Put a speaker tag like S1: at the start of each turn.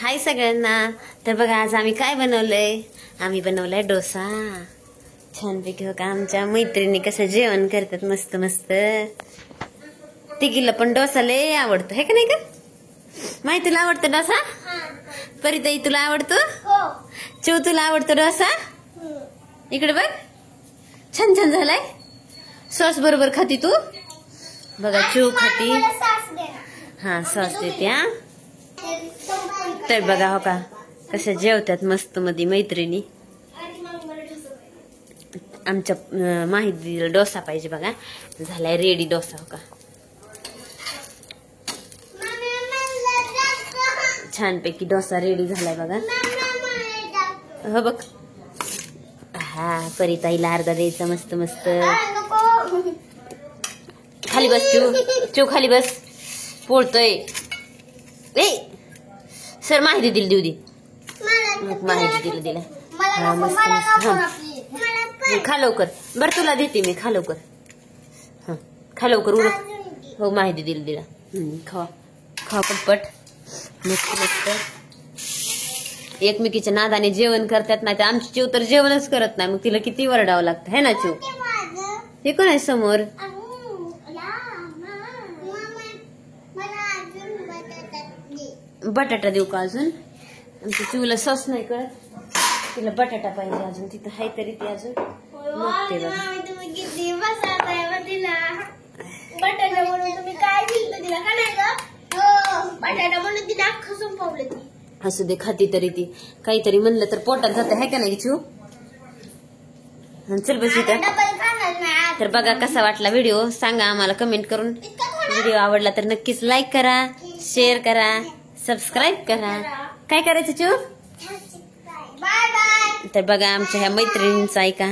S1: हाय सगळ्यांना. तर बघा आज आम्ही काय बनवलंय. आम्ही बनवलाय डोसा. छानपैकी हो का. आमच्या मैत्रिणी कसं जेवण करतात मस्त मस्त. तिघीला पण डोसा लय आवडतो है का नाही का. माहिती तुला आवडतो डोसा. परिताई तुला आवडतो. चिव तुला आवडतो डोसा. इकडे बघ छान छान झालाय. सॉस बरोबर खाती तू. बघा चिव खाती. हा सॉस देते. हा तर बघा हो का कसं जेवतात मस्त मध्ये मैत्रिणी. आमच्या माहितीला डोसा पाहिजे बघा. झालाय रेडी डोसा हो का. छानपैकी डोसा रेडी झालाय बघा. हो बघ. हा परिताईला अर्धा द्यायचा मस्त मस्त. खाली बस चिव खाली बस. पोळतोय ए सर माहिती दिली देऊ दे. माहिती दिलं हा मस्त मस्त. हा खा लवकर. बरं तुला देते मी. खा लवकर. हा खा लवकर उडक. हो माहिती दिला. खा खा पटपट. मस्त मस्त. एकमेकीच्या नादाने जेवण करतात. नाही तर आमची चिव तर जेवणच करत नाही. मग तिला किती वरडावं लागतं है ना चिव. हे कोण आहे समोर. बटाटा देऊ का अजून. आमच्या चिवला सॉस नाही कळत. तिला बटाटा पाहिजे अजून. तिथं हाय तरी ती अजून मागते
S2: बटाटा म्हणून तुम्ही काय दिलं तिला का नाही बटाटा म्हणून तिला खसून पावलं ती.
S1: असू दे खाती तरी ती. काहीतरी म्हणलं तर पोटात जात है का नाही चिव. चल बस इथं. तर बघा कसा वाटला व्हिडिओ सांगा आम्हाला कमेंट करून. व्हिडिओ आवडला तर नक्कीच लाईक करा, शेअर करा, सबस्क्राईब करा. काय करायचं चिव.
S2: Bye bye.
S1: तर बघा आमच्या ह्या मैत्रिणींचं ऐका.